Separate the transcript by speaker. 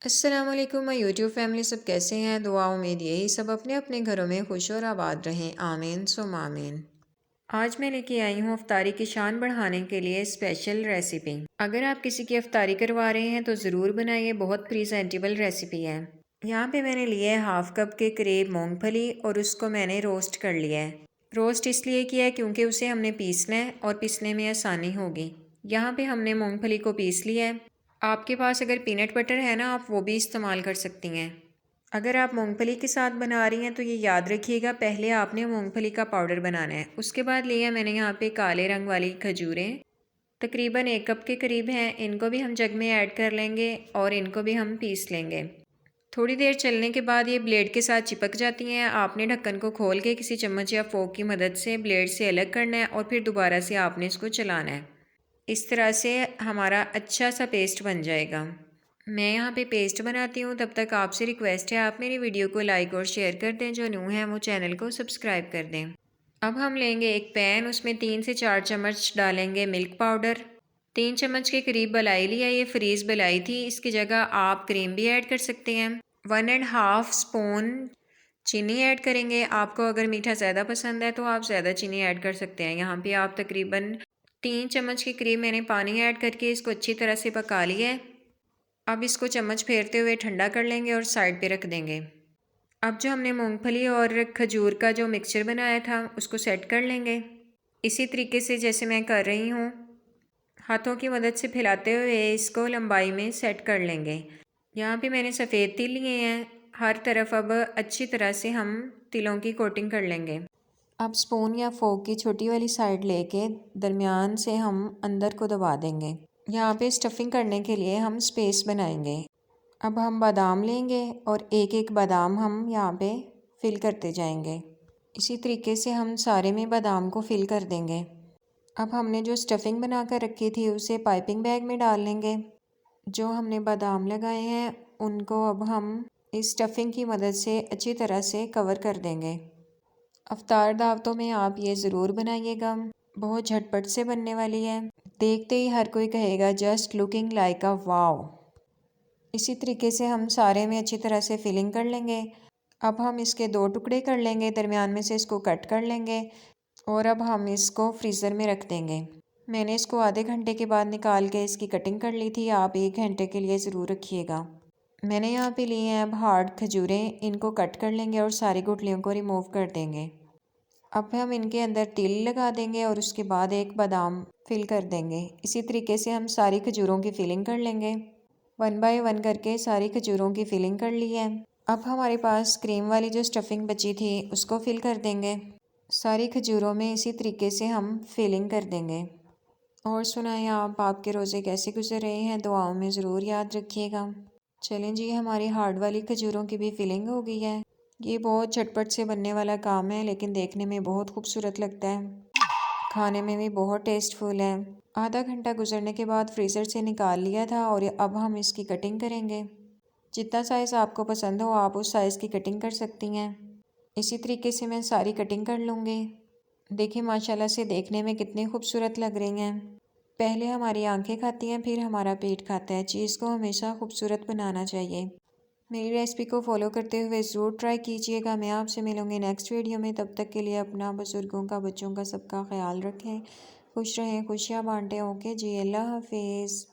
Speaker 1: अस्सलाम वालेकुम my YouTube family, सब कैसे हैं? दुआ उम्मीद यही सब अपने अपने घरों में खुश और आबाद रहें, आमीन सुम आमीन। आज मैं लेके आई हूँ अफ्तारी की शान बढ़ाने के लिए स्पेशल रेसिपी। अगर आप किसी की अफ्तारी करवा रहे हैं तो ज़रूर बनाइए, बहुत प्रीजेंटेबल रेसिपी है। यहाँ पे मैंने लिया है हाफ कप के करीब मूंगफली और उसको मैंने रोस्ट कर लिया है। रोस्ट इसलिए किया है क्योंकि उसे हमने पीसना है और पीसने में आसानी होगी। यहाँ पे हमने मूंगफली को पीस लिया है। आपके पास अगर पीनट बटर है ना, आप वो भी इस्तेमाल कर सकती हैं। अगर आप मूंगफली के साथ बना रही हैं तो ये याद रखिएगा, पहले आपने मूंगफली का पाउडर बनाना है। उसके बाद लिया मैंने यहाँ पे काले रंग वाली खजूरें, तकरीबन 1 कप के करीब हैं। इनको भी हम जग में ऐड कर लेंगे और इनको भी हम पीस लेंगे। थोड़ी देर चलने के बाद ये ब्लेड के साथ चिपक जाती हैं। आपने ढक्कन को खोल के किसी चम्मच या फोक की मदद से ब्लेड से अलग करना है और फिर दोबारा से आपने इसको चलाना है। इस तरह से हमारा अच्छा सा पेस्ट बन जाएगा। मैं यहाँ पे पेस्ट बनाती हूँ, तब तक आपसे रिक्वेस्ट है आप मेरी वीडियो को लाइक और शेयर कर दें। जो न्यू है वो चैनल को सब्सक्राइब कर दें। अब हम लेंगे एक पैन, उसमें 3 से 4 चम्मच डालेंगे मिल्क पाउडर। 3 चम्मच के करीब मलाई लिया, ये फ्रीज़ मलाई थी, इसकी जगह आप क्रीम भी ऐड कर सकते हैं। 1.5 स्पून चीनी ऐड करेंगे। आपको अगर मीठा ज़्यादा पसंद है तो आप ज़्यादा चीनी ऐड कर सकते हैं। यहाँ पे आप तकरीबन 3 चम्मच के करीब मैंने पानी ऐड करके इसको अच्छी तरह से पका लिया है। अब इसको चम्मच फेरते हुए ठंडा कर लेंगे और साइड पे रख देंगे। अब जो हमने मूंगफली और खजूर का जो मिक्सचर बनाया था उसको सेट कर लेंगे। इसी तरीके से जैसे मैं कर रही हूँ, हाथों की मदद से फैलाते हुए इसको लंबाई में सेट कर लेंगे। यहाँ पे मैंने सफ़ेद तिल लिए हैं। हर तरफ अब अच्छी तरह से हम तिलों की कोटिंग कर लेंगे। अब स्पून या फोक की छोटी वाली साइड लेके दरमियान से हम अंदर को दबा देंगे। यहाँ पे स्टफिंग करने के लिए हम स्पेस बनाएंगे। अब हम बादाम लेंगे और एक एक बादाम हम यहाँ पे फिल करते जाएंगे। इसी तरीके से हम सारे में बादाम को फिल कर देंगे। अब हमने जो स्टफिंग बना कर रखी थी उसे पाइपिंग बैग में डाल लेंगे। जो हमने बादाम लगाए हैं उनको अब हम इस स्टफिंग की मदद से अच्छी तरह से कवर कर देंगे। अफ्तार दावतों में आप ये ज़रूर बनाइएगा, बहुत झटपट से बनने वाली है। देखते ही हर कोई कहेगा जस्ट लुकिंग लाइक अ वाव। इसी तरीके से हम सारे में अच्छी तरह से फिलिंग कर लेंगे। अब हम इसके 2 टुकड़े कर लेंगे, दरमियान में से इसको कट कर लेंगे और अब हम इसको फ्रीज़र में रख देंगे। मैंने इसको आधे घंटे के बाद निकाल के इसकी कटिंग कर ली थी, आप 1 घंटे के लिए ज़रूर रखिएगा। मैंने यहाँ पे लिए हैं अब हार्ड खजूरें, इनको कट कर लेंगे और सारी गुठलियों को रिमूव कर देंगे। अब हम इनके अंदर तिल लगा देंगे और उसके बाद एक बादाम फिल कर देंगे। इसी तरीके से हम सारी खजूरों की फिलिंग कर लेंगे। 1 बाय 1 करके सारी खजूरों की फिलिंग कर ली है। अब हमारे पास क्रीम वाली जो स्टफिंग बची थी उसको फिल कर देंगे। सारी खजूरों में इसी तरीके से हम फिलिंग कर देंगे। और सुनाएं आप, आपके रोज़े कैसे गुजर रहे हैं? दुआओं में ज़रूर याद रखिएगा। चलें जी, हमारी हार्ड वाली खजूरों की भी फिलिंग हो गई है। ये बहुत झटपट से बनने वाला काम है, लेकिन देखने में बहुत खूबसूरत लगता है, खाने में भी बहुत टेस्टफुल है। आधा घंटा गुजरने के बाद फ्रीज़र से निकाल लिया था और अब हम इसकी कटिंग करेंगे। जितना साइज़ आपको पसंद हो आप उस साइज़ की कटिंग कर सकती हैं। इसी तरीके से मैं सारी कटिंग कर लूँगी। देखिए माशाल्लाह से देखने में कितनी खूबसूरत लग रही हैं। पहले हमारी आंखें खाती हैं, फिर हमारा पेट खाता है। चीज़ को हमेशा खूबसूरत बनाना चाहिए। मेरी रेसिपी को फॉलो करते हुए ज़रूर ट्राई कीजिएगा। मैं आपसे मिलूँगी नेक्स्ट वीडियो में। तब तक के लिए अपना, बुज़ुर्गों का, बच्चों का, सबका ख्याल रखें। खुश रहें, खुशियाँ बांटें। ओके जी, अल्लाह हाफिज़।